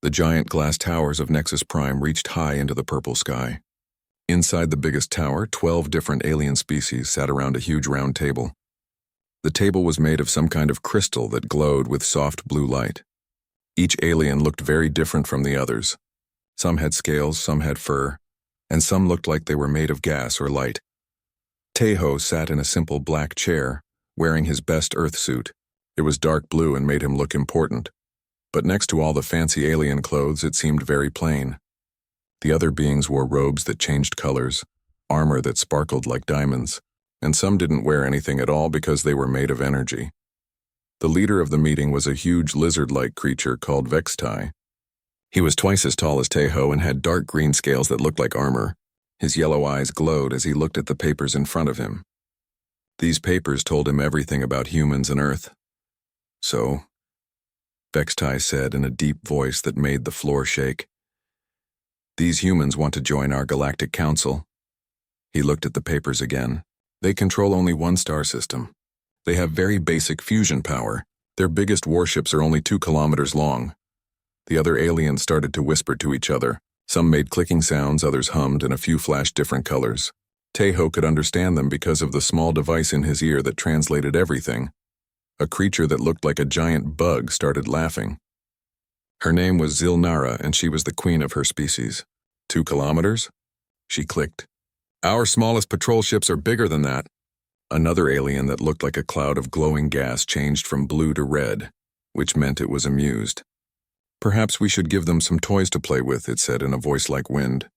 The giant glass towers of Nexus Prime reached high into the purple sky. Inside the biggest tower, 12 different alien species sat around a huge round table. The table was made of some kind of crystal that glowed with soft blue light. Each alien looked very different from the others. Some had scales, some had fur, and some looked like they were made of gas or light. Tejo sat in a simple black chair, wearing his best Earth suit. It was dark blue and made him look important. But next to all the fancy alien clothes, it seemed very plain. The other beings wore robes that changed colors, armor that sparkled like diamonds, and some didn't wear anything at all because they were made of energy. The leader of the meeting was a huge lizard-like creature called Vextai. He was twice as tall as Tejo and had dark green scales that looked like armor. His yellow eyes glowed as he looked at the papers in front of him. These papers told him everything about humans and Earth. So, Vextai said in a deep voice that made the floor shake, "These humans want to join our Galactic Council." He looked at the papers again. They control only one star system. They have very basic fusion power. Their biggest warships are only 2 kilometers long. The other aliens started to whisper to each other. Some made clicking sounds, others hummed, and a few flashed different colors. Tejo could understand them because of the small device in his ear that translated everything. A creature that looked like a giant bug started laughing. Her name was Zilnara, and she was the queen of her species. 2 kilometers? She clicked. "Our smallest patrol ships are bigger than that." Another alien that looked like a cloud of glowing gas changed from blue to red, which meant it was amused. "Perhaps we should give them some toys to play with," it said in a voice like wind.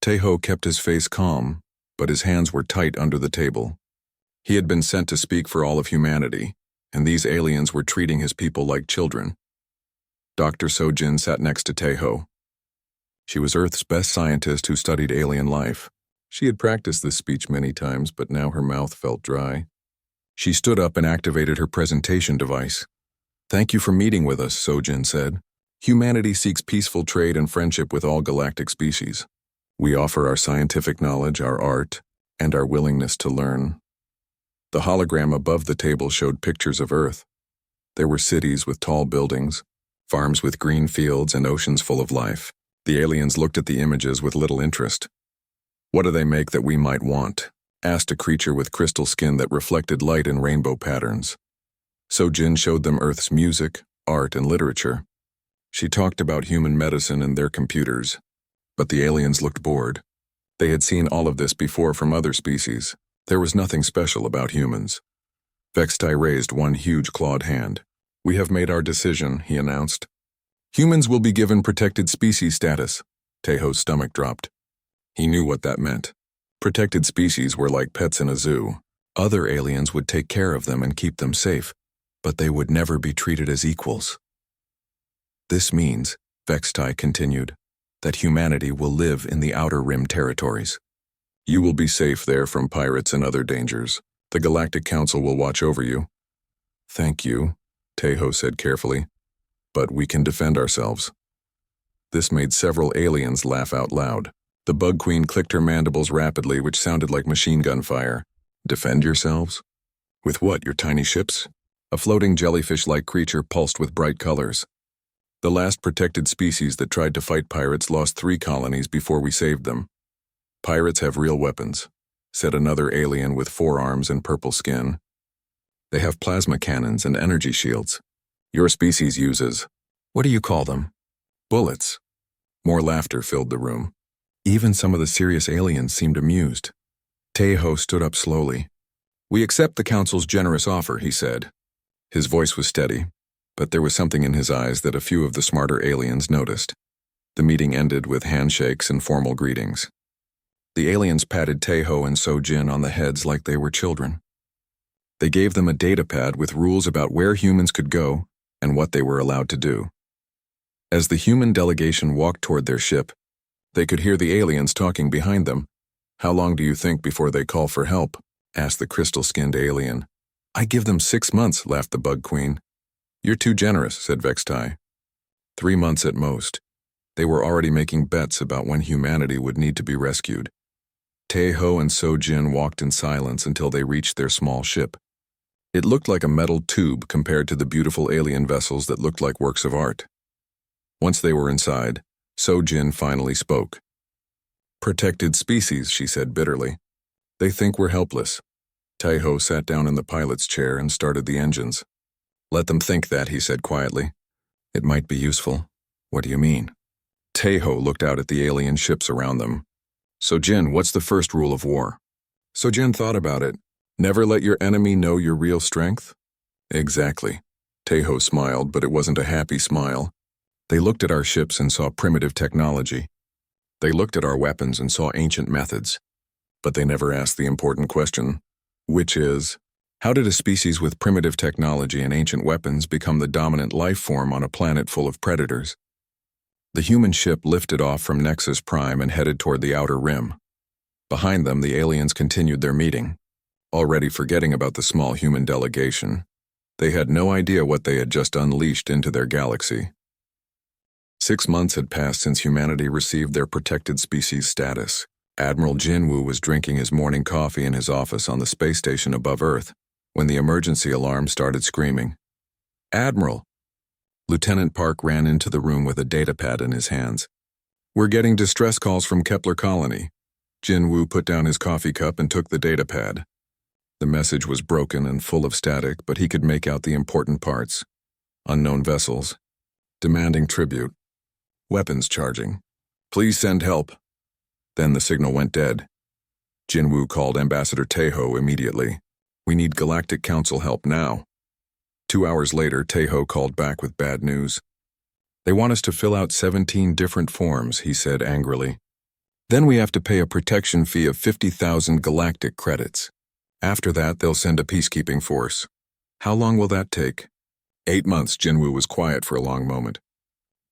Tejo kept his face calm, but his hands were tight under the table. He had been sent to speak for all of humanity, and these aliens were treating his people like children. Dr. Sojin sat next to Tejo. She was Earth's best scientist who studied alien life. She had practiced this speech many times, but now her mouth felt dry. She stood up and activated her presentation device. "Thank you for meeting with us," Sojin said. "Humanity seeks peaceful trade and friendship with all galactic species. We offer our scientific knowledge, our art, and our willingness to learn." The hologram above the table showed pictures of Earth. There were cities with tall buildings, farms with green fields, and oceans full of life. The aliens looked at the images with little interest. "What do they make that we might want?" asked a creature with crystal skin that reflected light in rainbow patterns. Sojin showed them Earth's music, art, and literature. She talked about human medicine and their computers, but the aliens looked bored. They had seen all of this before from other species. There was nothing special about humans. Vextai raised one huge clawed hand. "We have made our decision," he announced. "Humans will be given protected species status." Tejo's stomach dropped. He knew what that meant. Protected species were like pets in a zoo. Other aliens would take care of them and keep them safe, but they would never be treated as equals. "This means," Vextai continued, "that humanity will live in the Outer Rim territories. You will be safe there from pirates and other dangers. The Galactic Council will watch over you." "Thank you," Tejo said carefully, "but we can defend ourselves." This made several aliens laugh out loud. The Bug Queen clicked her mandibles rapidly, which sounded like machine gun fire. "Defend yourselves? With what, your tiny ships?" A floating jellyfish-like creature pulsed with bright colors. "The last protected species that tried to fight pirates lost 3 colonies before we saved them." "Pirates have real weapons," said another alien with 4 arms and purple skin. "They have plasma cannons and energy shields. Your species uses, what do you call them? Bullets." More laughter filled the room. Even some of the serious aliens seemed amused. Tejo stood up slowly. "We accept the Council's generous offer," he said. His voice was steady, but there was something in his eyes that a few of the smarter aliens noticed. The meeting ended with handshakes and formal greetings. The aliens patted Tejo and Sojin on the heads like they were children. They gave them a datapad with rules about where humans could go and what they were allowed to do. As the human delegation walked toward their ship, they could hear the aliens talking behind them. "How long do you think before they call for help?" asked the crystal-skinned alien. "I give them 6 months," laughed the Bug Queen. "You're too generous," said Vextai. 3 months at most. They were already making bets about when humanity would need to be rescued. Tejo and Sojin walked in silence until they reached their small ship. It looked like a metal tube compared to the beautiful alien vessels that looked like works of art. Once they were inside, So-Jin finally spoke. "Protected species," she said bitterly. "They think we're helpless." Taeho sat down in the pilot's chair and started the engines. "Let them think that," he said quietly. "It might be useful." "What do you mean?" Taeho looked out at the alien ships around them. "So-Jin, what's the first rule of war?" So-Jin thought about it. "Never let your enemy know your real strength?" "Exactly." Taeho smiled, but it wasn't a happy smile. "They looked at our ships and saw primitive technology. They looked at our weapons and saw ancient methods. But they never asked the important question, which is, how did a species with primitive technology and ancient weapons become the dominant life form on a planet full of predators?" The human ship lifted off from Nexus Prime and headed toward the outer rim. Behind them, the aliens continued their meeting, already forgetting about the small human delegation. They had no idea what they had just unleashed into their galaxy. 6 months had passed since humanity received their protected species status. Admiral Jinwoo was drinking his morning coffee in his office on the space station above Earth when the emergency alarm started screaming. "Admiral!" Lieutenant Park ran into the room with a datapad in his hands. "We're getting distress calls from Kepler Colony." Jinwoo put down his coffee cup and took the datapad. The message was broken and full of static, but he could make out the important parts. Unknown vessels. Demanding tribute. Weapons charging. Please send help. Then the signal went dead. Jinwoo called Ambassador Taeho immediately. "We need Galactic Council help now." 2 hours later, Taeho called back with bad news. "They want us to fill out 17 different forms," he said angrily. "Then we have to pay a protection fee of 50,000 Galactic credits. After that, they'll send a peacekeeping force. How long will that take?" 8 months, Jinwoo was quiet for a long moment.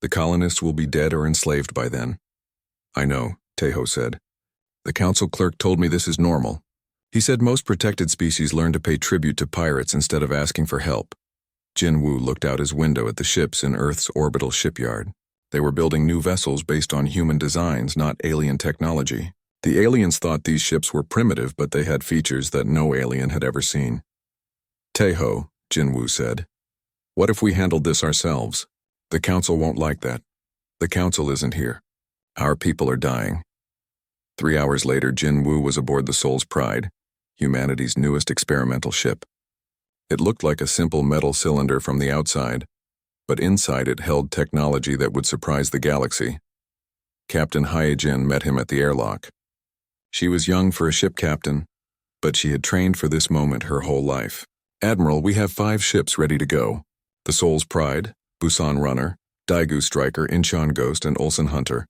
"The colonists will be dead or enslaved by then." "I know," Taeho said. "The council clerk told me this is normal. He said most protected species learn to pay tribute to pirates instead of asking for help." Jinwoo looked out his window at the ships in Earth's orbital shipyard. They were building new vessels based on human designs, not alien technology. The aliens thought these ships were primitive, but they had features that no alien had ever seen. "Taeho," Jinwoo said, "what if we handled this ourselves? The council won't like that. The council isn't here. Our people are dying." 3 hours later, Jinwoo was aboard the Soul's Pride, humanity's newest experimental ship. It looked like a simple metal cylinder from the outside, but inside it held technology that would surprise the galaxy. Captain Hyejin met him at the airlock. She was young for a ship captain, but she had trained for this moment her whole life. "Admiral, we have 5 ships ready to go. The Soul's Pride, Busan Runner, Daegu Striker, Incheon Ghost, and Ulsan Hunter.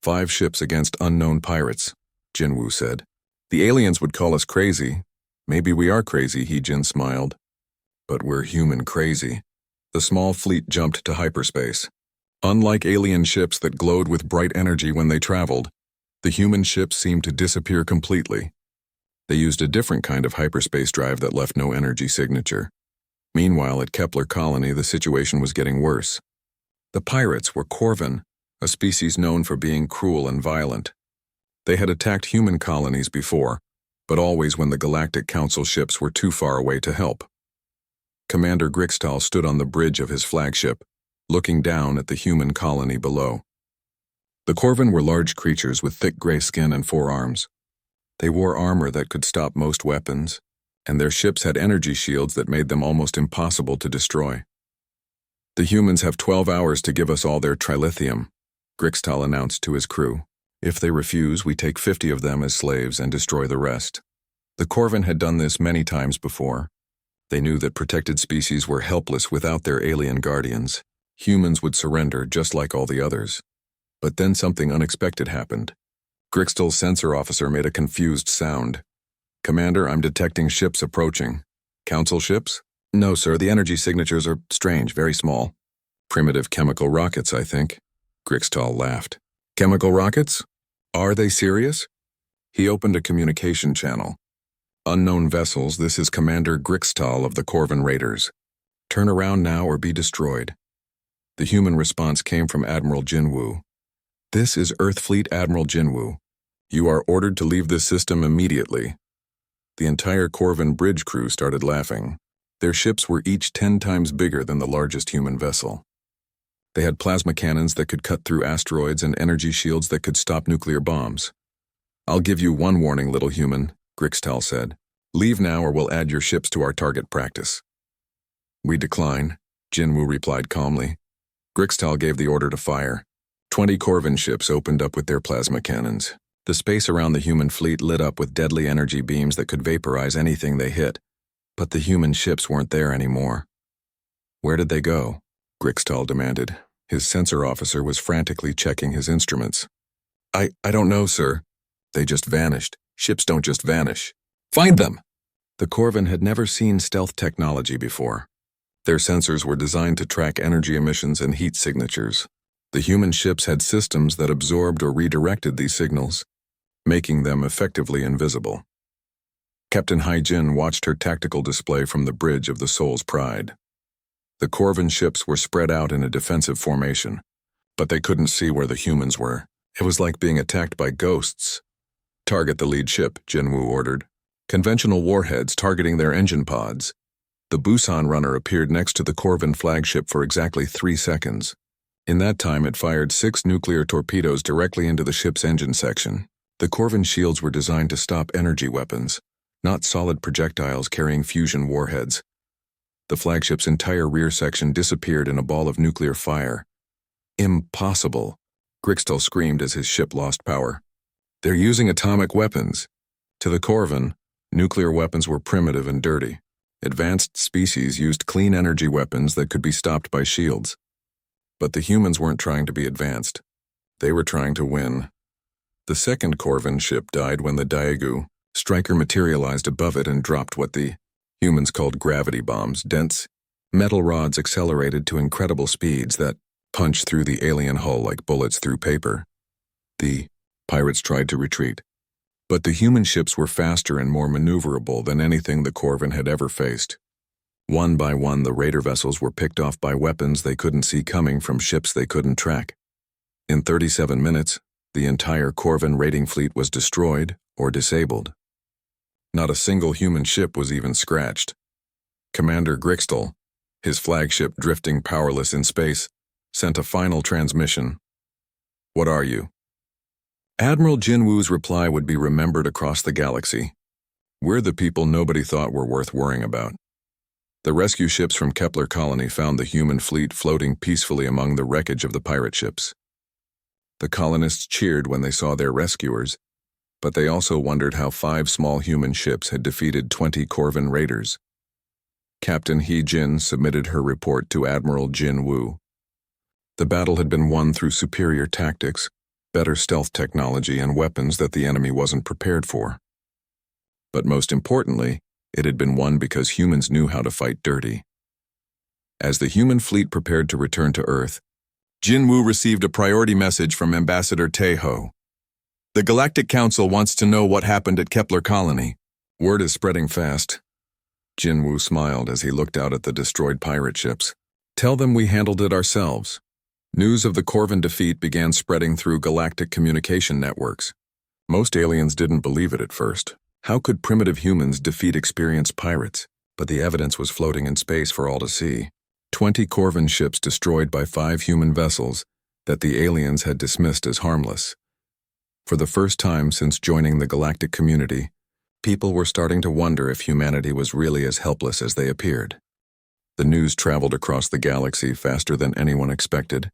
5 ships against unknown pirates," Jinwoo said. "The aliens would call us crazy. Maybe we are crazy," Hyejin smiled. "But we're human crazy." The small fleet jumped to hyperspace. Unlike alien ships that glowed with bright energy when they traveled, the human ships seemed to disappear completely. They used a different kind of hyperspace drive that left no energy signature. Meanwhile, at Kepler Colony, the situation was getting worse. The pirates were Corvin, a species known for being cruel and violent. They had attacked human colonies before, but always when the Galactic Council ships were too far away to help. Commander Grixtal stood on the bridge of his flagship, looking down at the human colony below. The Corvin were large creatures with thick gray skin and 4 arms. They wore armor that could stop most weapons, and their ships had energy shields that made them almost impossible to destroy. "The humans have 12 hours to give us all their trilithium," Grixtal announced to his crew. "If they refuse, we take 50 of them as slaves and destroy the rest." The Corvin had done this many times before. They knew that protected species were helpless without their alien guardians. Humans would surrender just like all the others. But then something unexpected happened. Grixtal's sensor officer made a confused sound. "Commander, I'm detecting ships approaching." "Council ships?" "No, sir, the energy signatures are strange, very small." "Primitive chemical rockets, I think." Grixtal laughed. "Chemical rockets? Are they serious?" He opened a communication channel. "Unknown vessels, this is Commander Grixtal of the Corvin Raiders. Turn around now or be destroyed." The human response came from Admiral Jinwoo. "This is Earth Fleet Admiral Jinwoo. You are ordered to leave this system immediately." The entire Corvin bridge crew started laughing. Their ships were each 10 times bigger than the largest human vessel. They had plasma cannons that could cut through asteroids and energy shields that could stop nuclear bombs. "I'll give you one warning, little human," Grixtal said. "Leave now or we'll add your ships to our target practice." "We decline," Jinwu replied calmly. Grixtal gave the order to fire. 20 Corvin ships opened up with their plasma cannons. The space around the human fleet lit up with deadly energy beams that could vaporize anything they hit. But the human ships weren't there anymore. "Where did they go?" Grixtal demanded. His sensor officer was frantically checking his instruments. I don't know, sir. They just vanished. Ships don't just vanish. Find them!" The Corvin had never seen stealth technology before. Their sensors were designed to track energy emissions and heat signatures. The human ships had systems that absorbed or redirected these signals, making them effectively invisible. Captain Haijin watched her tactical display from the bridge of the Soul's Pride. The Corvin ships were spread out in a defensive formation, but they couldn't see where the humans were. It was like being attacked by ghosts. "Target the lead ship," Jinwu ordered. "Conventional warheads targeting their engine pods." The Busan runner appeared next to the Corvin flagship for exactly 3 seconds. In that time, it fired 6 nuclear torpedoes directly into the ship's engine section. The Corvin shields were designed to stop energy weapons, not solid projectiles carrying fusion warheads. The flagship's entire rear section disappeared in a ball of nuclear fire. "Impossible!" Grixtal screamed as his ship lost power. "They're using atomic weapons." To the Corvin, nuclear weapons were primitive and dirty. Advanced species used clean energy weapons that could be stopped by shields. But the humans weren't trying to be advanced. They were trying to win. The second Corvin ship died when the Daegu striker materialized above it and dropped what the humans called gravity bombs, dense metal rods accelerated to incredible speeds that punched through the alien hull like bullets through paper. The pirates tried to retreat, but the human ships were faster and more maneuverable than anything the Corvin had ever faced. One by one, the raider vessels were picked off by weapons they couldn't see coming from ships they couldn't track. In 37 minutes, the entire Corvin raiding fleet was destroyed or disabled. Not a single human ship was even scratched. Commander Grixtal, his flagship drifting powerless in space, sent a final transmission. "What are you?" Admiral Jinwu's reply would be remembered across the galaxy. "We're the people nobody thought were worth worrying about." The rescue ships from Kepler Colony found the human fleet floating peacefully among the wreckage of the pirate ships. The colonists cheered when they saw their rescuers, but they also wondered how 5 small human ships had defeated 20 Corvin raiders. Captain He Jin submitted her report to Admiral Jin Woo. The battle had been won through superior tactics, better stealth technology, and weapons that the enemy wasn't prepared for. But most importantly, it had been won because humans knew how to fight dirty. As the human fleet prepared to return to Earth, Jin Woo received a priority message from Ambassador Taeho. "The Galactic Council wants to know what happened at Kepler Colony. Word is spreading fast." Jin Woo smiled as he looked out at the destroyed pirate ships. "Tell them we handled it ourselves." News of the Corvin defeat began spreading through galactic communication networks. Most aliens didn't believe it at first. How could primitive humans defeat experienced pirates? But the evidence was floating in space for all to see. 20 Corvin ships destroyed by 5 human vessels that the aliens had dismissed as harmless. For the first time since joining the galactic community, people were starting to wonder if humanity was really as helpless as they appeared. The news traveled across the galaxy faster than anyone expected.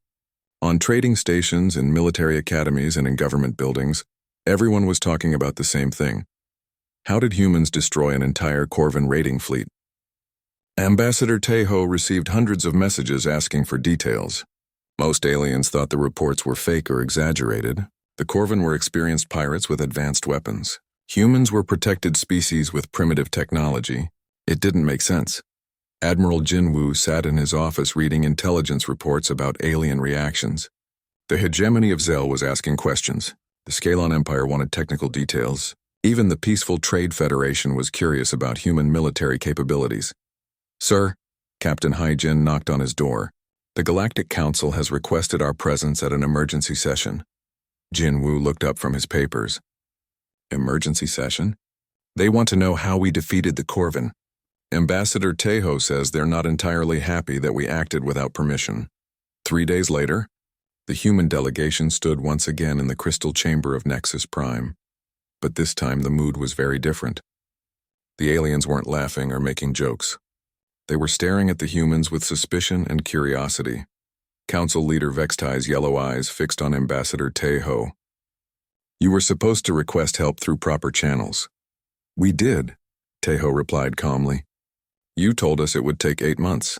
On trading stations, in military academies, and in government buildings, everyone was talking about the same thing. How did humans destroy an entire Corvin raiding fleet? Ambassador Taeho received hundreds of messages asking for details. Most aliens thought the reports were fake or exaggerated. The Corvin were experienced pirates with advanced weapons. Humans were protected species with primitive technology. It didn't make sense. Admiral Jinwoo sat in his office reading intelligence reports about alien reactions. The hegemony of Zell was asking questions. The Scalon Empire wanted technical details. Even the Peaceful Trade Federation was curious about human military capabilities. "Sir," Captain Haijin knocked on his door. "The Galactic Council has requested our presence at an emergency session." Jinwoo looked up from his papers. "Emergency session?" "They want to know how we defeated the Corvin. Ambassador Taeho says they're not entirely happy that we acted without permission." 3 days later, the human delegation stood once again in the crystal chamber of Nexus Prime. But this time the mood was very different. The aliens weren't laughing or making jokes. They were staring at the humans with suspicion and curiosity. Council leader Vextai's yellow eyes fixed on Ambassador Taeho. "You were supposed to request help through proper channels." "We did," Taeho replied calmly. "You told us it would take 8 months.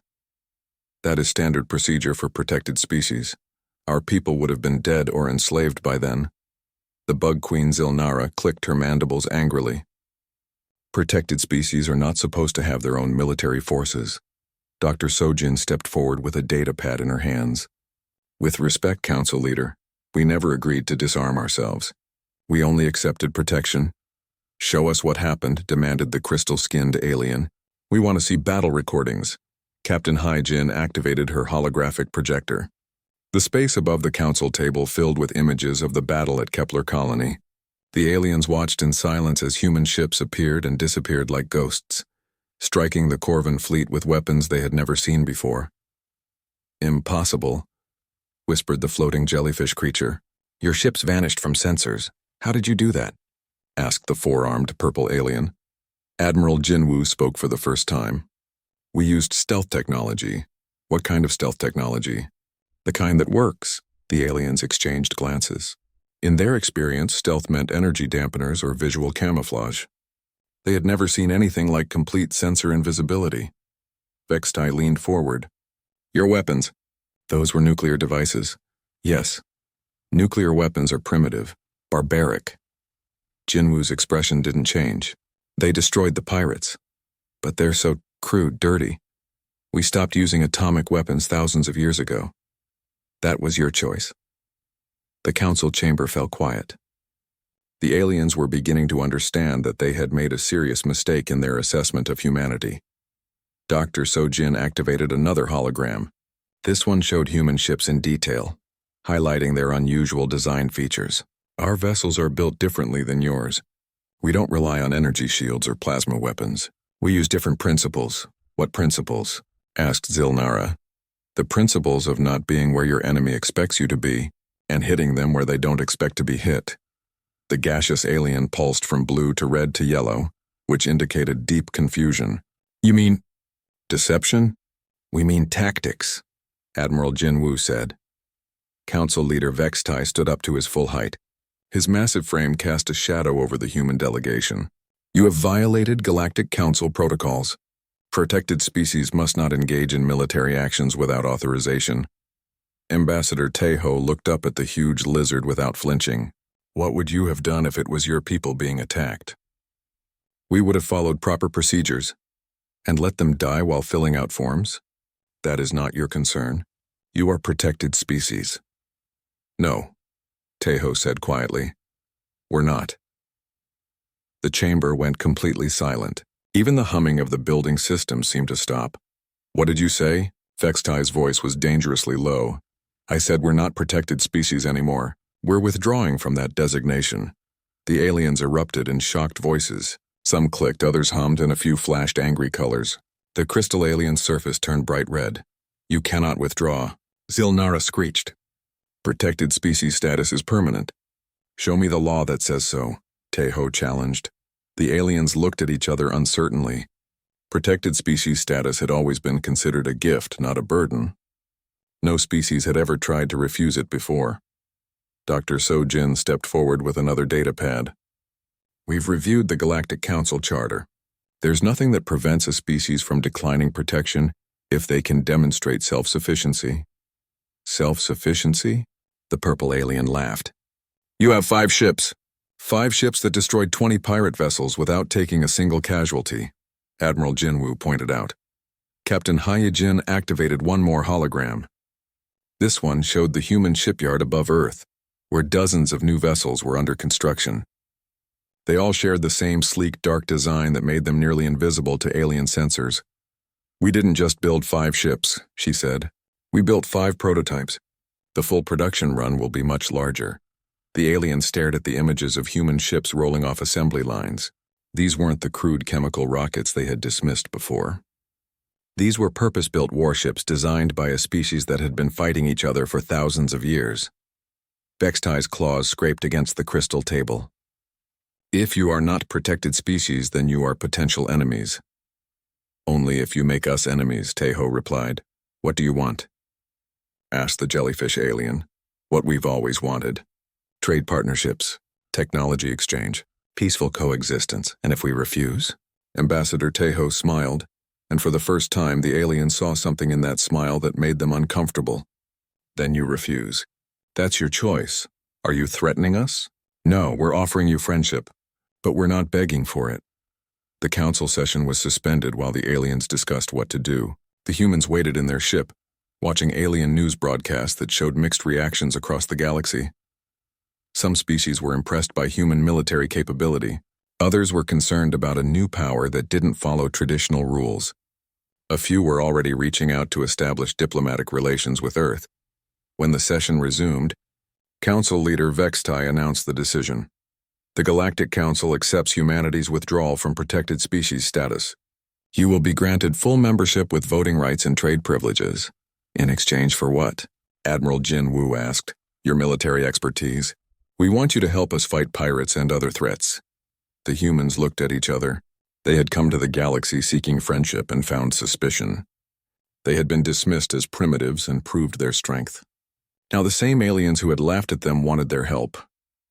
That is standard procedure for protected species. Our people would have been dead or enslaved by then." The bug queen Zilnara clicked her mandibles angrily. "Protected species are not supposed to have their own military forces." Dr. Sojin stepped forward with a data pad in her hands. "With respect, Council Leader, we never agreed to disarm ourselves. We only accepted protection." "Show us what happened," demanded the crystal-skinned alien. "We want to see battle recordings." Captain Hyjin activated her holographic projector. The space above the council table filled with images of the battle at Kepler Colony. The aliens watched in silence as human ships appeared and disappeared like ghosts, striking the Corvan fleet with weapons they had never seen before. "Impossible," whispered the floating jellyfish creature. "Your ships vanished from sensors. How did you do that?" asked the four-armed purple alien. Admiral Jinwoo spoke for the first time. "We used stealth technology." "What kind of stealth technology?" "The kind that works." The aliens exchanged glances. In their experience, stealth meant energy dampeners or visual camouflage. They had never seen anything like complete sensor invisibility. Vextai leaned forward. "Your weapons." "Those were nuclear devices." "Yes. Nuclear weapons are primitive, barbaric." Jinwoo's expression didn't change. "They destroyed the pirates. But they're so crude, dirty. We stopped using atomic weapons thousands of years ago. That was your choice." The council chamber fell quiet. The aliens were beginning to understand that they had made a serious mistake in their assessment of humanity. Dr. Sojin activated another hologram. This one showed human ships in detail, highlighting their unusual design features. "Our vessels are built differently than yours. We don't rely on energy shields or plasma weapons. We use different principles." "What principles?" asked Zilnara. "The principles of not being where your enemy expects you to be, and hitting them where they don't expect to be hit." The gaseous alien pulsed from blue to red to yellow, which indicated deep confusion. "You mean deception?" "We mean tactics," Admiral Jinwoo said. Council leader Vextai stood up to his full height. His massive frame cast a shadow over the human delegation. "You have violated Galactic Council protocols. Protected species must not engage in military actions without authorization." Ambassador Taeho looked up at the huge lizard without flinching. "What would you have done if it was your people being attacked?" "We would have followed proper procedures." "And let them die while filling out forms?" "That is not your concern. You are protected species." "No," Taeho said quietly. "We're not." The chamber went completely silent. Even the humming of the building system seemed to stop. "What did you say?" Vextai's voice was dangerously low. "I said we're not protected species anymore. We're withdrawing from that designation." The aliens erupted in shocked voices. Some clicked, others hummed, and a few flashed angry colors. The crystal alien surface turned bright red. "You cannot withdraw," Zilnara screeched. "Protected species status is permanent." "Show me the law that says so," Taeho challenged. The aliens looked at each other uncertainly. Protected species status had always been considered a gift, not a burden. No species had ever tried to refuse it before. Dr. Sojin stepped forward with another data pad. "We've reviewed the Galactic Council Charter. There's nothing that prevents a species from declining protection if they can demonstrate self-sufficiency." "Self-sufficiency?" The purple alien laughed. "You have 5 ships. 5 ships that destroyed 20 pirate vessels without taking a single casualty," Admiral Jinwoo pointed out. Captain Hyjin activated one more hologram. This one showed the human shipyard above Earth, where dozens of new vessels were under construction. They all shared the same sleek, dark design that made them nearly invisible to alien sensors. "We didn't just build 5 ships," she said. "We built 5 prototypes. The full production run will be much larger." The alien stared at the images of human ships rolling off assembly lines. These weren't the crude chemical rockets they had dismissed before. These were purpose-built warships designed by a species that had been fighting each other for thousands of years. Vextai's claws scraped against the crystal table. If you are not protected species, then you are potential enemies. Only if you make us enemies, Tejo replied. What do you want? Asked the jellyfish alien. What we've always wanted. Trade partnerships, technology exchange, peaceful coexistence, and if we refuse? Ambassador Tejo smiled, and for the first time the alien saw something in that smile that made them uncomfortable. Then you refuse. That's your choice. Are you threatening us? No, we're offering you friendship, but we're not begging for it. The council session was suspended while the aliens discussed what to do. The humans waited in their ship, watching alien news broadcasts that showed mixed reactions across the galaxy. Some species were impressed by human military capability. Others were concerned about a new power that didn't follow traditional rules. A few were already reaching out to establish diplomatic relations with Earth. When the session resumed, Council leader Vextai announced the decision. The Galactic Council accepts humanity's withdrawal from protected species status. You will be granted full membership with voting rights and trade privileges. In exchange for what? Admiral Jin Wu asked. Your military expertise. We want you to help us fight pirates and other threats. The humans looked at each other. They had come to the galaxy seeking friendship and found suspicion. They had been dismissed as primitives and proved their strength. Now the same aliens who had laughed at them wanted their help.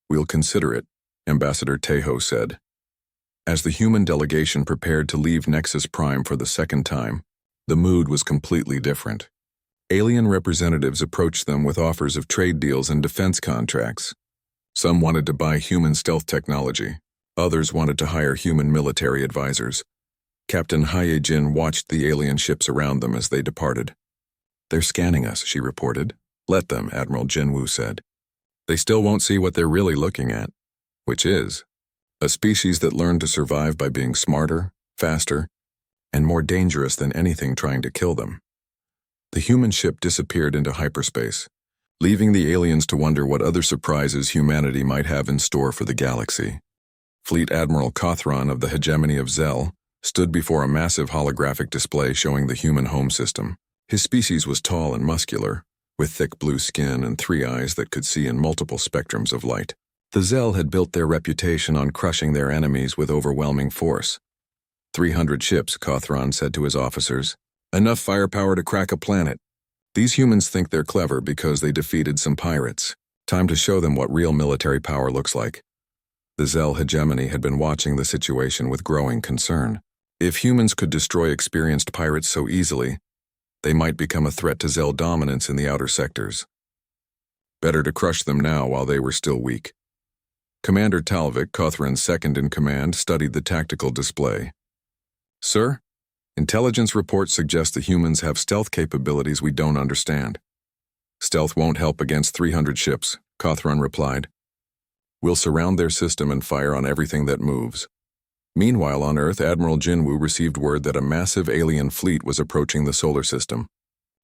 We'll consider it, Ambassador Tejo said. As the human delegation prepared to leave Nexus Prime for the second time, the mood was completely different. Alien representatives approached them with offers of trade deals and defense contracts. Some wanted to buy human stealth technology. Others wanted to hire human military advisors. Captain Haye-Jin watched the alien ships around them as they departed. They're scanning us, she reported. Let them, Admiral Jinwu said. They still won't see what they're really looking at, which is a species that learned to survive by being smarter, faster, and more dangerous than anything trying to kill them. The human ship disappeared into hyperspace, leaving the aliens to wonder what other surprises humanity might have in store for the galaxy. Fleet Admiral Kothron of the hegemony of Zell stood before a massive holographic display showing the human home system. His species was tall and muscular, with thick blue skin and 3 eyes that could see in multiple spectrums of light. The Zell had built their reputation on crushing their enemies with overwhelming force. 300 ships, Kothron said to his officers. Enough firepower to crack a planet. These humans think they're clever because they defeated some pirates. Time to show them what real military power looks like. The Zell hegemony had been watching the situation with growing concern. If humans could destroy experienced pirates so easily, they might become a threat to Zell dominance in the outer sectors. Better to crush them now while they were still weak. Commander Talvik, Kothron's second in command, studied the tactical display. Sir, intelligence reports suggest the humans have stealth capabilities we don't understand. Stealth won't help against 300 ships, Kothron replied. We'll surround their system and fire on everything that moves. Meanwhile, on Earth, Admiral Jinwu received word that a massive alien fleet was approaching the solar system.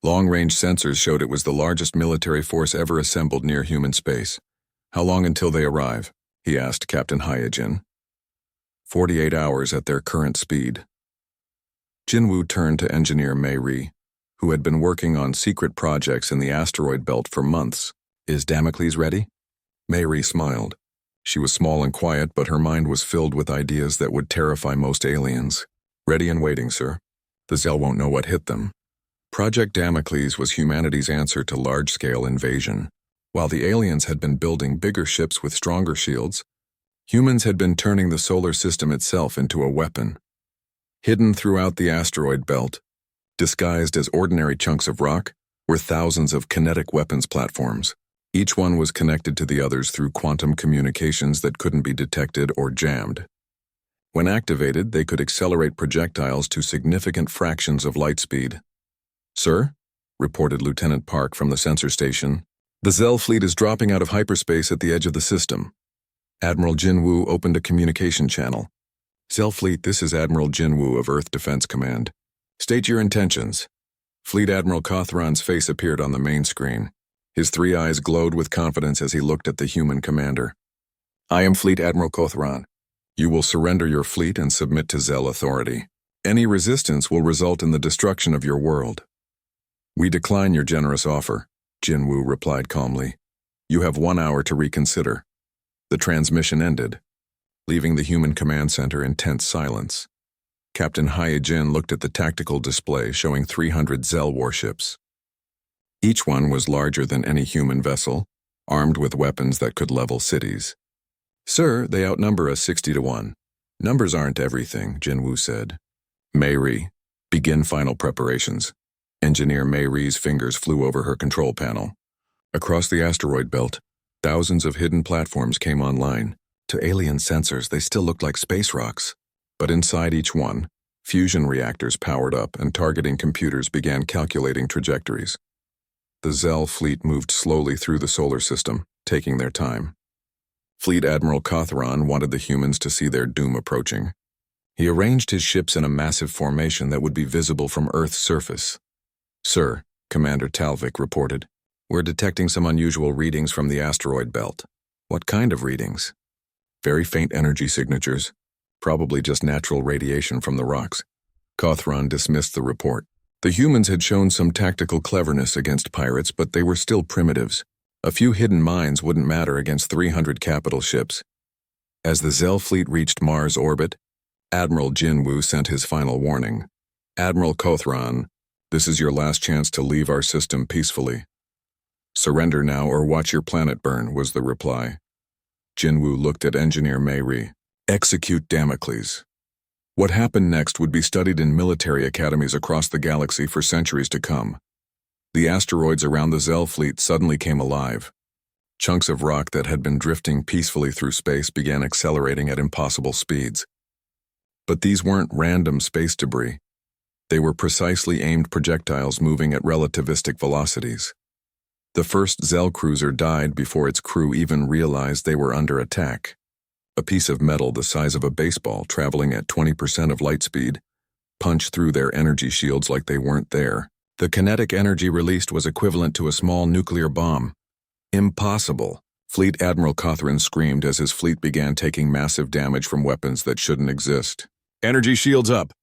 Long-range sensors showed it was the largest military force ever assembled near human space. How long until they arrive? He asked Captain Haye-Jin. 48 hours at their current speed. Jinwu turned to engineer Mei Ri, who had been working on secret projects in the asteroid belt for months. Is Damocles ready? Mei Ri smiled. She was small and quiet, but her mind was filled with ideas that would terrify most aliens. Ready and waiting, sir. The Zell won't know what hit them. Project Damocles was humanity's answer to large-scale invasion. While the aliens had been building bigger ships with stronger shields, humans had been turning the solar system itself into a weapon. Hidden throughout the asteroid belt, disguised as ordinary chunks of rock, were thousands of kinetic weapons platforms. Each one was connected to the others through quantum communications that couldn't be detected or jammed. When activated, they could accelerate projectiles to significant fractions of light speed. Sir, reported Lieutenant Park from the sensor station, the Zell fleet is dropping out of hyperspace at the edge of the system. Admiral Jinwu opened a communication channel. Zell fleet, this is Admiral Jinwu of Earth Defense Command. State your intentions. Fleet Admiral Kothron's face appeared on the main screen. His 3 eyes glowed with confidence as he looked at the human commander. I am Fleet Admiral Kothron. You will surrender your fleet and submit to Zell authority. Any resistance will result in the destruction of your world. We decline your generous offer, Jinwoo replied calmly. You have 1 hour to reconsider. The transmission ended, leaving the human command center in tense silence. Captain Hyejin looked at the tactical display showing 300 Zell warships. Each one was larger than any human vessel, armed with weapons that could level cities. Sir, they outnumber us 60 to 1. Numbers aren't everything, Jinwoo said. Mei-ri, begin final preparations. Engineer Mei-ri's fingers flew over her control panel. Across the asteroid belt, thousands of hidden platforms came online. To alien sensors, they still looked like space rocks. But inside each one, fusion reactors powered up and targeting computers began calculating trajectories. The Zell fleet moved slowly through the solar system, taking their time. Fleet Admiral Kothron wanted the humans to see their doom approaching. He arranged his ships in a massive formation that would be visible from Earth's surface. Sir, Commander Talvik reported, we're detecting some unusual readings from the asteroid belt. What kind of readings? Very faint energy signatures, probably just natural radiation from the rocks. Kothron dismissed the report. The humans had shown some tactical cleverness against pirates, but they were still primitives. A few hidden mines wouldn't matter against 300 capital ships. As the Zell fleet reached Mars orbit, Admiral Jinwoo sent his final warning. Admiral Kothron, this is your last chance to leave our system peacefully. Surrender now or watch your planet burn, was the reply. Jinwoo looked at Engineer Mei-ri. Execute Damocles. What happened next would be studied in military academies across the galaxy for centuries to come. The asteroids around the Zell fleet suddenly came alive. Chunks of rock that had been drifting peacefully through space began accelerating at impossible speeds. But these weren't random space debris. They were precisely aimed projectiles moving at relativistic velocities. The first Zell cruiser died before its crew even realized they were under attack. A piece of metal the size of a baseball traveling at 20% of light speed punched through their energy shields like they weren't there. The kinetic energy released was equivalent to a small nuclear bomb. Impossible, Fleet Admiral Kothron screamed as his fleet began taking massive damage from weapons that shouldn't exist. Energy shields up!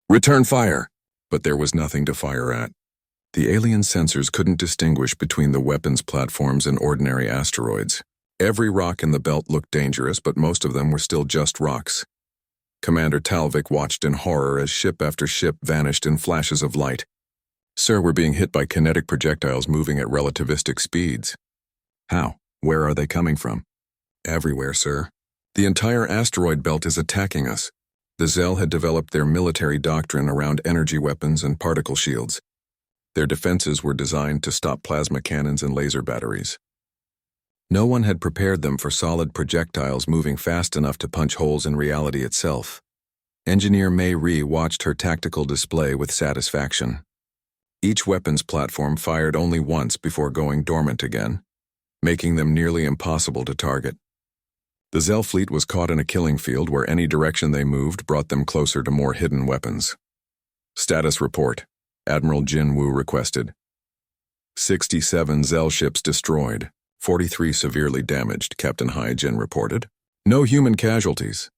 Return fire! But there was nothing to fire at. The alien sensors couldn't distinguish between the weapons platforms and ordinary asteroids. Every rock in the belt looked dangerous, but most of them were still just rocks. Commander Talvik watched in horror as ship after ship vanished in flashes of light. Sir, we're being hit by kinetic projectiles moving at relativistic speeds. How? Where are they coming from? Everywhere, sir. The entire asteroid belt is attacking us. The Zell had developed their military doctrine around energy weapons and particle shields. Their defenses were designed to stop plasma cannons and laser batteries. No one had prepared them for solid projectiles moving fast enough to punch holes in reality itself. Engineer Mei-ri watched her tactical display with satisfaction. Each weapons platform fired only once before going dormant again, making them nearly impossible to target. The Zell fleet was caught in a killing field where any direction they moved brought them closer to more hidden weapons. Status report, Admiral Jinwoo requested. 67 Zell ships destroyed. 43 severely damaged, Captain Hyejin reported. No human casualties.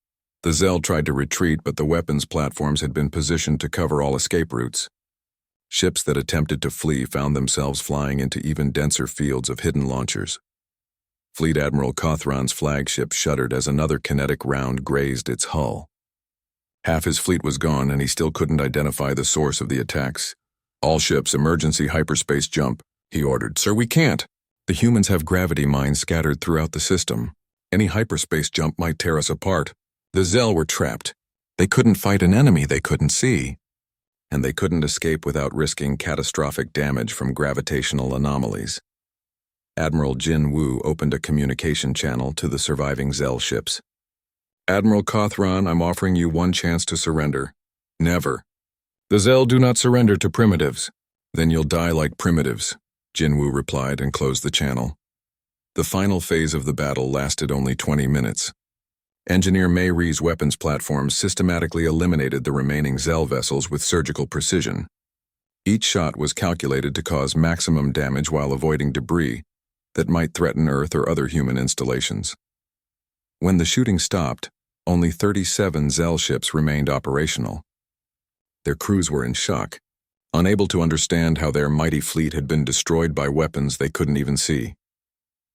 The Zell tried to retreat, but the weapons platforms had been positioned to cover all escape routes. Ships that attempted to flee found themselves flying into even denser fields of hidden launchers. Fleet Admiral Kothron's flagship shuddered as another kinetic round grazed its hull. Half his fleet was gone, and he still couldn't identify the source of the attacks. All ships, emergency hyperspace jump, he ordered. Sir, we can't. The humans have gravity mines scattered throughout the system. Any hyperspace jump might tear us apart. The Zell were trapped. They couldn't fight an enemy they couldn't see. And they couldn't escape without risking catastrophic damage from gravitational anomalies. Admiral Jinwoo opened a communication channel to the surviving Zell ships. Admiral Kothron, I'm offering you one chance to surrender. Never. The Zell do not surrender to primitives. Then you'll die like primitives, Jinwoo replied and closed the channel. The final phase of the battle lasted only 20 minutes. Engineer Mei-ri's weapons platforms systematically eliminated the remaining Zell vessels with surgical precision. Each shot was calculated to cause maximum damage while avoiding debris that might threaten Earth or other human installations. When the shooting stopped, only 37 Zell ships remained operational. Their crews were in shock, unable to understand how their mighty fleet had been destroyed by weapons they couldn't even see.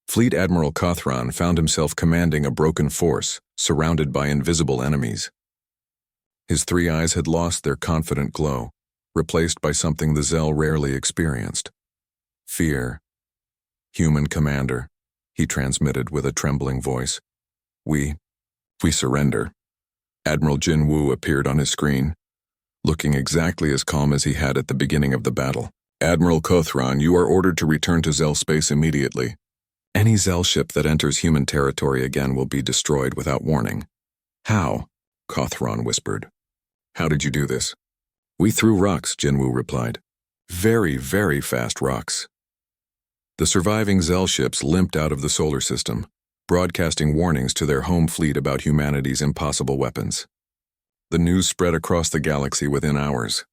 Fleet Admiral Kothron found himself commanding a broken force, surrounded by invisible enemies. His three eyes had lost their confident glow, replaced by something the Zell rarely experienced. Fear. "Human commander," he transmitted with a trembling voice. We surrender." Admiral Jin Woo appeared on his screen, looking exactly as calm as he had at the beginning of the battle. "Admiral Kothron, you are ordered to return to Zell space immediately. Any Zell ship that enters human territory again will be destroyed without warning." "How?" Kothron whispered. "How did you do this?" "We threw rocks," Jinwoo replied. "Very, very fast rocks." The surviving Zell ships limped out of the solar system, broadcasting warnings to their home fleet about humanity's impossible weapons. The news spread across the galaxy within hours.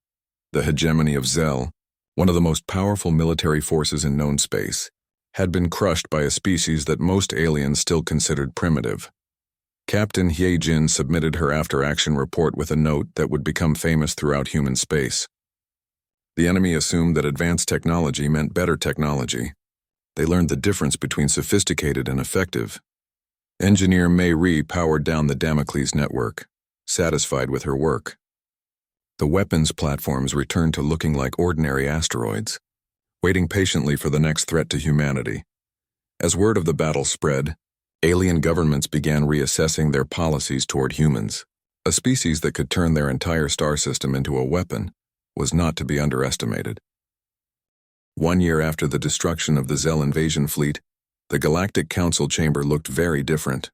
The hegemony of Zell, one of the most powerful military forces in known space, had been crushed by a species that most aliens still considered primitive. Captain Hyejin submitted her after-action report with a note that would become famous throughout human space. The enemy assumed that advanced technology meant better technology. They learned the difference between sophisticated and effective. Engineer Mei Ri powered down the Damocles network, satisfied with her work. The weapons platforms returned to looking like ordinary asteroids, waiting patiently for the next threat to humanity. As word of the battle spread, alien governments began reassessing their policies toward humans. A species that could turn their entire star system into a weapon was not to be underestimated. 1 year after the destruction of the Zell invasion fleet, the Galactic Council chamber looked very different.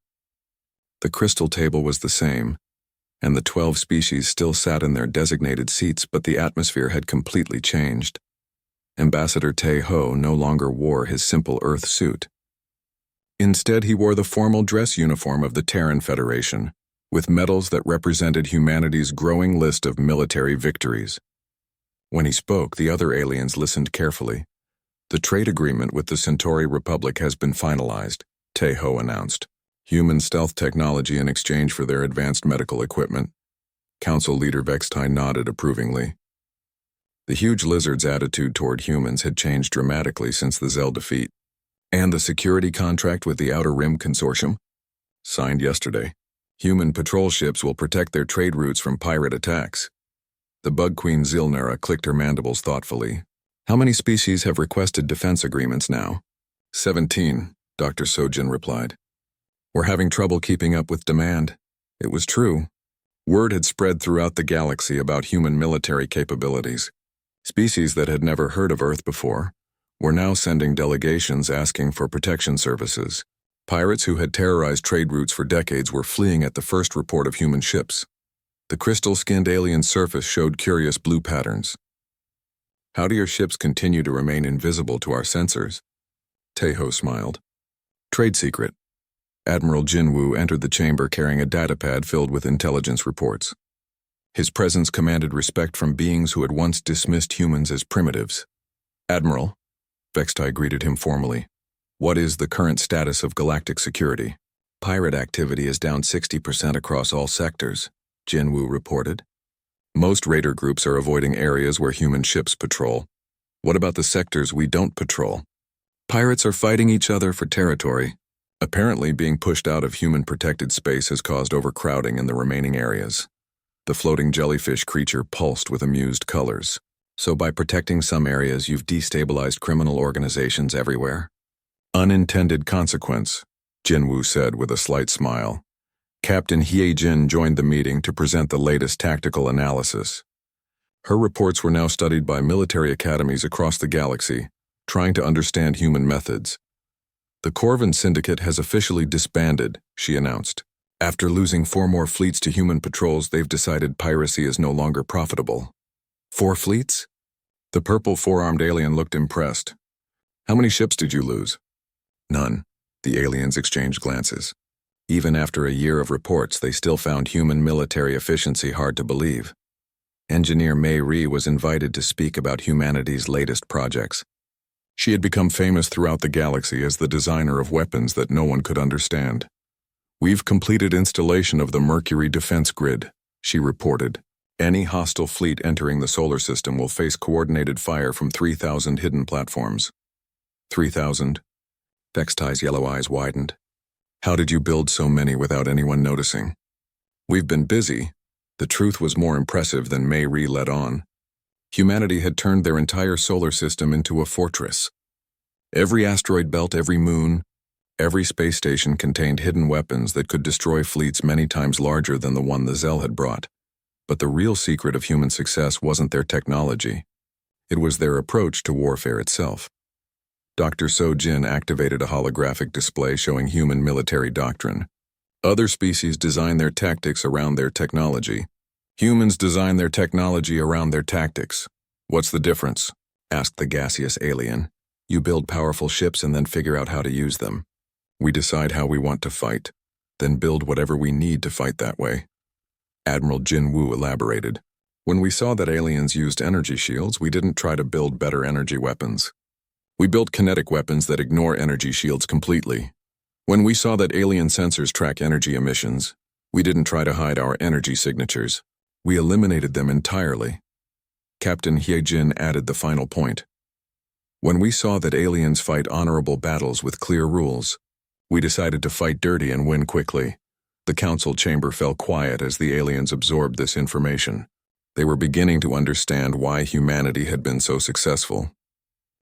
The crystal table was the same, and the 12 species still sat in their designated seats, but the atmosphere had completely changed. Ambassador Tae-ho no longer wore his simple Earth suit. Instead, he wore the formal dress uniform of the Terran Federation, with medals that represented humanity's growing list of military victories. When he spoke, the other aliens listened carefully. "The trade agreement with the Centauri Republic has been finalized," Tae-ho announced. "Human stealth technology in exchange for their advanced medical equipment." Council leader Vextai nodded approvingly. The huge lizard's attitude toward humans had changed dramatically since the Zell defeat. "And the security contract with the Outer Rim Consortium?" "Signed yesterday. Human patrol ships will protect their trade routes from pirate attacks." The bug queen Zilnara clicked her mandibles thoughtfully. "How many species have requested defense agreements now?" 17, Dr. Sojin replied. "We're having trouble keeping up with demand." It was true. Word had spread throughout the galaxy about human military capabilities. Species that had never heard of Earth before were now sending delegations asking for protection services. Pirates who had terrorized trade routes for decades were fleeing at the first report of human ships. The crystal-skinned alien surface showed curious blue patterns. "How do your ships continue to remain invisible to our sensors?" Tae-ho smiled. "Trade secret." Admiral Jinwoo entered the chamber carrying a datapad filled with intelligence reports. His presence commanded respect from beings who had once dismissed humans as primitives. "Admiral," Vextai greeted him formally, "what is the current status of galactic security?" "Pirate activity is down 60% across all sectors," Jinwoo reported. "Most raider groups are avoiding areas where human ships patrol. What about the sectors we don't patrol?" "Pirates are fighting each other for territory. Apparently, being pushed out of human-protected space has caused overcrowding in the remaining areas." The floating jellyfish creature pulsed with amused colors. "So by protecting some areas, you've destabilized criminal organizations everywhere?" "Unintended consequence," Jinwoo said with a slight smile. Captain Hyejin joined the meeting to present the latest tactical analysis. Her reports were now studied by military academies across the galaxy, trying to understand human methods. "The Corvin Syndicate has officially disbanded," she announced. "After losing 4 more fleets to human patrols, they've decided piracy is no longer profitable." 4 fleets? The purple 4-armed alien looked impressed. "How many ships did you lose?" "None." The aliens exchanged glances. Even after a year of reports, they still found human military efficiency hard to believe. Engineer Mei Ri was invited to speak about humanity's latest projects. She had become famous throughout the galaxy as the designer of weapons that no one could understand. "We've completed installation of the Mercury defense grid," she reported. Any hostile fleet entering the solar system will face coordinated fire from 3,000 hidden platforms. 3,000? Vextai's yellow eyes widened. How did you build so many without anyone noticing? We've been busy. The truth was more impressive than Mei Ri let on. Humanity had turned their entire solar system into a fortress. Every asteroid belt, every moon, every space station contained hidden weapons that could destroy fleets many times larger than the one the Zell had brought. But the real secret of human success wasn't their technology. It was their approach to warfare itself. Dr. So Jin activated a holographic display showing human military doctrine. Other species design their tactics around their technology. Humans design their technology around their tactics. What's the difference? Asked the gaseous alien. You build powerful ships and then figure out how to use them. We decide how we want to fight, then build whatever we need to fight that way. Admiral Jin Woo elaborated. When we saw that aliens used energy shields, we didn't try to build better energy weapons. We built kinetic weapons that ignore energy shields completely. When we saw that alien sensors track energy emissions, we didn't try to hide our energy signatures. We eliminated them entirely. Captain Hyejin added the final point. When we saw that aliens fight honorable battles with clear rules, we decided to fight dirty and win quickly. The council chamber fell quiet as the aliens absorbed this information. They were beginning to understand why humanity had been so successful.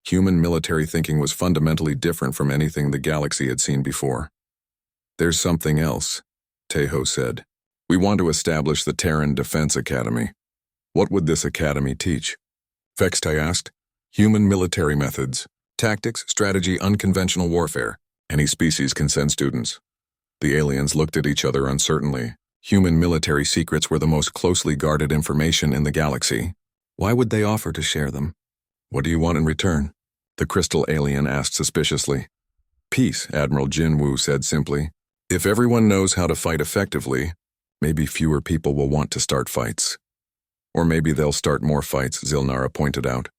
Human military thinking was fundamentally different from anything the galaxy had seen before. There's something else, Tejo said. We want to establish the Terran Defense Academy. What would this academy teach? Vextai asked. Human military methods, tactics, strategy, unconventional warfare. Any species can send students. The aliens looked at each other uncertainly. Human military secrets were the most closely guarded information in the galaxy. Why would they offer to share them? What do you want in return? The crystal alien asked suspiciously. Peace, Admiral Jin Woo said simply. If everyone knows how to fight effectively, maybe fewer people will want to start fights. Or maybe they'll start more fights, Zilnara pointed out.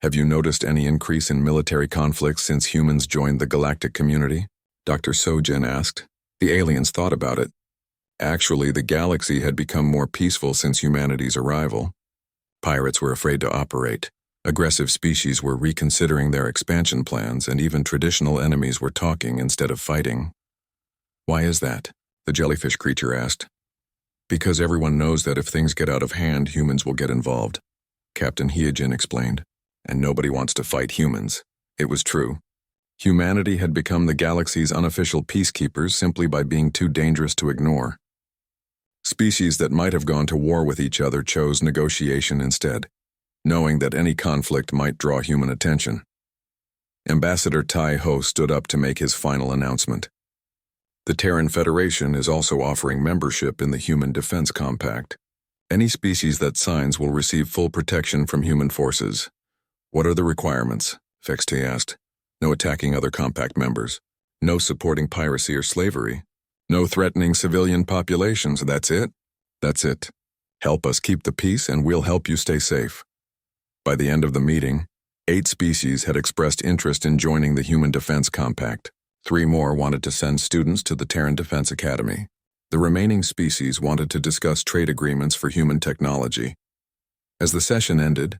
Have you noticed any increase in military conflicts since humans joined the galactic community? Dr. Sojin asked. The aliens thought about it. Actually, the galaxy had become more peaceful since humanity's arrival. Pirates were afraid to operate. Aggressive species were reconsidering their expansion plans, and even traditional enemies were talking instead of fighting. Why is that? The jellyfish creature asked. Because everyone knows that if things get out of hand, humans will get involved, Captain Hyejin explained. And nobody wants to fight humans. It was true. Humanity had become the galaxy's unofficial peacekeepers simply by being too dangerous to ignore. Species that might have gone to war with each other chose negotiation instead, knowing that any conflict might draw human attention. Ambassador Tai Ho stood up to make his final announcement. The Terran Federation is also offering membership in the Human Defense Compact. Any species that signs will receive full protection from human forces. What are the requirements? Vextai asked. No attacking other compact members. No supporting piracy or slavery. No threatening civilian populations, that's it? That's it. Help us keep the peace and we'll help you stay safe. By the end of the meeting, 8 species had expressed interest in joining the Human Defense Compact. 3 more wanted to send students to the Terran Defense Academy. The remaining species wanted to discuss trade agreements for human technology. As the session ended,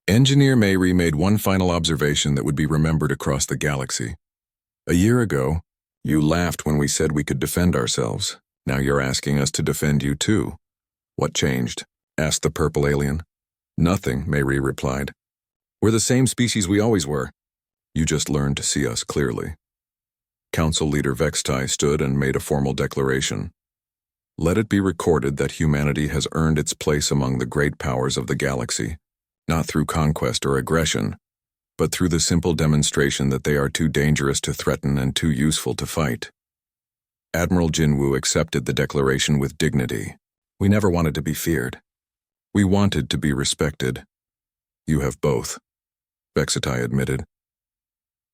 Engineer Mei Ri made one final observation that would be remembered across the galaxy. A year ago, you laughed when we said we could defend ourselves. Now you're asking us to defend you too. What changed? Asked the purple alien. Nothing, Mei Ri replied. We're the same species we always were. You just learned to see us clearly. Council leader Vextai stood and made a formal declaration. Let it be recorded that humanity has earned its place among the great powers of the galaxy. Not through conquest or aggression, but through the simple demonstration that they are too dangerous to threaten and too useful to fight. Admiral Jin Woo accepted the declaration with dignity. We never wanted to be feared. We wanted to be respected. You have both, Vextai admitted.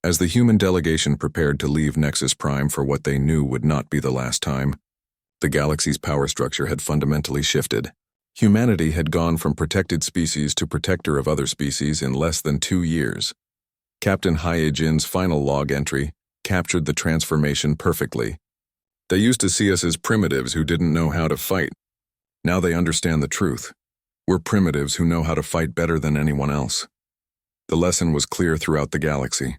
As the human delegation prepared to leave Nexus Prime for what they knew would not be the last time, the galaxy's power structure had fundamentally shifted. Humanity had gone from protected species to protector of other species in less than 2 years. Captain Hyejin's final log entry captured the transformation perfectly. They used to see us as primitives who didn't know how to fight. Now they understand the truth. We're primitives who know how to fight better than anyone else. The lesson was clear throughout the galaxy.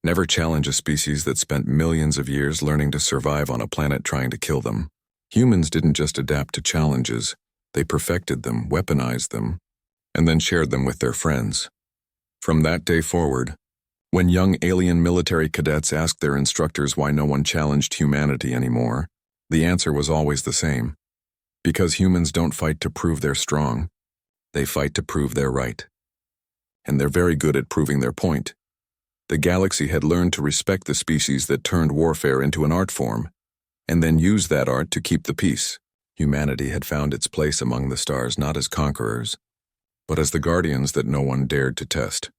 Never challenge a species that spent millions of years learning to survive on a planet trying to kill them. Humans didn't just adapt to challenges, they perfected them, weaponized them, and then shared them with their friends. From that day forward, when young alien military cadets asked their instructors why no one challenged humanity anymore, the answer was always the same. Because humans don't fight to prove they're strong, they fight to prove they're right. And they're very good at proving their point. The galaxy had learned to respect the species that turned warfare into an art form, and then used that art to keep the peace. Humanity had found its place among the stars not as conquerors, but as the guardians that no one dared to test.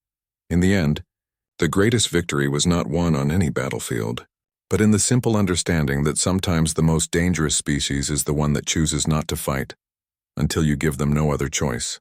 In the end, the greatest victory was not won on any battlefield, but in the simple understanding that sometimes the most dangerous species is the one that chooses not to fight, until you give them no other choice.